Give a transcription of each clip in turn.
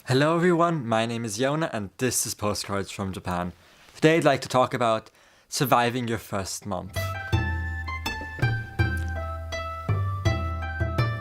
Hello everyone, my name is Yona and this is Postcards from Japan. Today I'd like to talk about surviving your first month.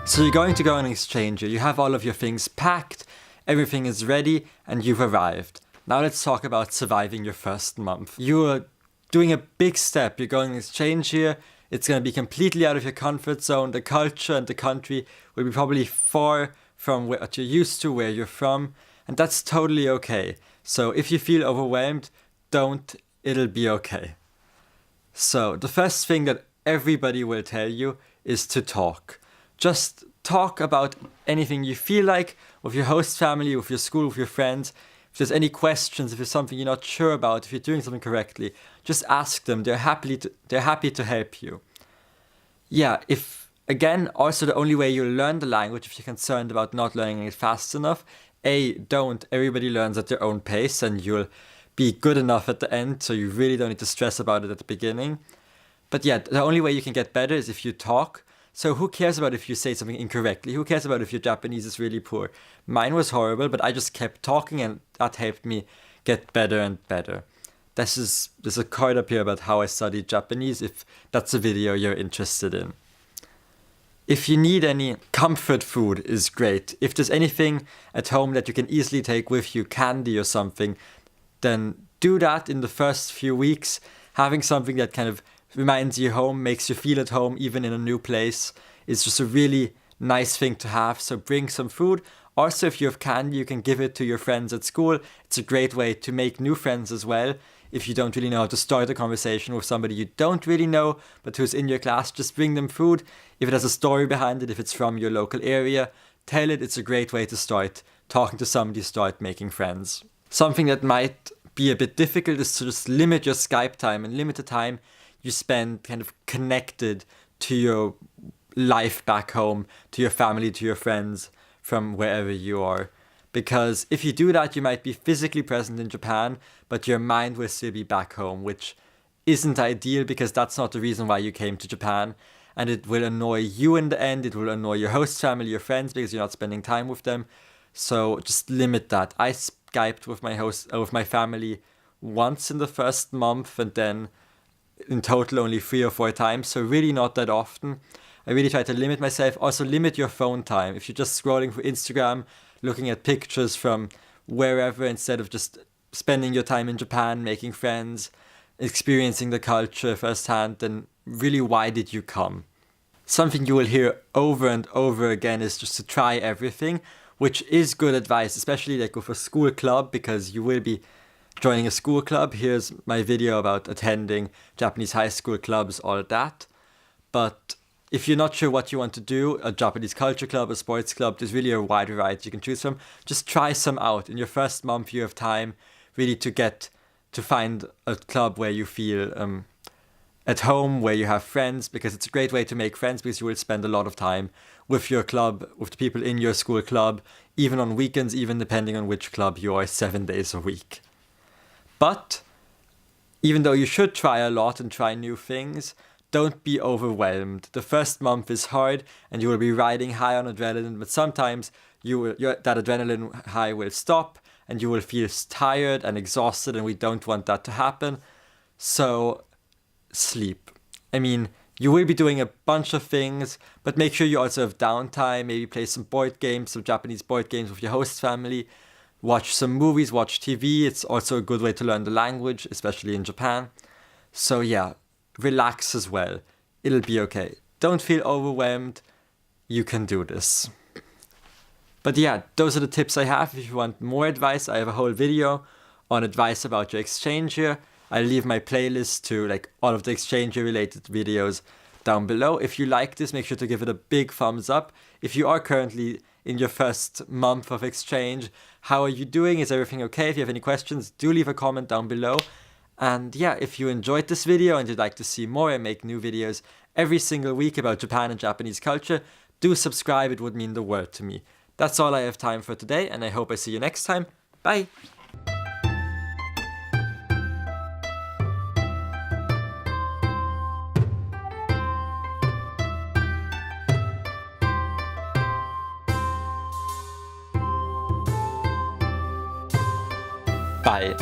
So you're going to go on an exchange year, you have all of your things packed, everything is ready and you've arrived. Now let's talk about surviving your first month. You're doing a big step, you're going on an exchange year, it's going to be completely out of your comfort zone, the culture and the country will be probably far from what you're used to, where you're from, and that's totally okay. So if you feel overwhelmed, don't, it'll be okay. So the first thing that everybody will tell you is to talk. Just talk about anything you feel like with your host family, with your school, with your friends. If there's any questions, if there's something you're not sure about, if you're doing something correctly, just ask them. They're happy to help you. Yeah, Again, also the only way you'll learn the language if you're concerned about not learning it fast enough. Don't. Everybody learns at their own pace and you'll be good enough at the end, so you really don't need to stress about it at the beginning. But yeah, the only way you can get better is if you talk. So who cares about if you say something incorrectly? Who cares about if your Japanese is really poor? Mine was horrible, but I just kept talking and that helped me get better and better. There's a card up here about how I studied Japanese if that's a video you're interested in. If you need any comfort food is great. If there's anything at home that you can easily take with you, candy or something, then do that in the first few weeks. Having something that kind of reminds you home, makes you feel at home even in a new place is just a really nice thing to have. So bring some food. Also, if you have candy, you can give it to your friends at school. It's a great way to make new friends as well. If you don't really know how to start a conversation with somebody you don't really know, but who's in your class, just bring them food. If it has a story behind it, if it's from your local area, tell it. It's a great way to start talking to somebody, start making friends. Something that might be a bit difficult is to just limit your Skype time and limit the time you spend kind of connected to your life back home, to your family, to your friends from wherever you are. Because if you do that, you might be physically present in Japan, but your mind will still be back home, which isn't ideal because that's not the reason why you came to Japan. And it will annoy you in the end. It will annoy your host family, your friends, because you're not spending time with them. So just limit that. I Skyped with my family once in the first month and then in total only 3 or 4 times. So really not that often. I really try to limit myself. Also limit your phone time. If you're just scrolling through Instagram, looking at pictures from wherever instead of just spending your time in Japan, making friends, experiencing the culture firsthand, then really why did you come? Something you will hear over and over again is just to try everything, which is good advice, especially like with a school club, because you will be joining a school club. Here's my video about attending Japanese high school clubs, all that. But if you're not sure what you want to do, a Japanese culture club, a sports club, there's really a wide variety you can choose from. Just try some out. In your first month, you have time really to find a club where you feel at home, where you have friends, because it's a great way to make friends because you will spend a lot of time with your club, with the people in your school club, even on weekends, even depending on which club you are, 7 days a week. But even though you should try a lot and try new things, don't be overwhelmed. The first month is hard and you will be riding high on adrenaline, but sometimes that adrenaline high will stop and you will feel tired and exhausted, and we don't want that to happen. So sleep. I mean, you will be doing a bunch of things, but make sure you also have downtime. Maybe play some board games, some Japanese board games with your host family. Watch some movies, watch TV. It's also a good way to learn the language, especially in Japan. So yeah, relax as well. It'll be okay. Don't feel overwhelmed. You can do this. But yeah, those are the tips I have. If you want more advice, I have a whole video on advice about your exchange year. I'll leave my playlist to like all of the exchange year related videos down below. If you like this, make sure to give it a big thumbs up. If you are currently in your first month of exchange, how are you doing? Is everything okay? If you have any questions, do leave a comment down below. And yeah, if you enjoyed this video and you'd like to see more, I make new videos every single week about Japan and Japanese culture, do subscribe. It would mean the world to me. That's all I have time for today, and I hope I see you next time. Bye! Bye.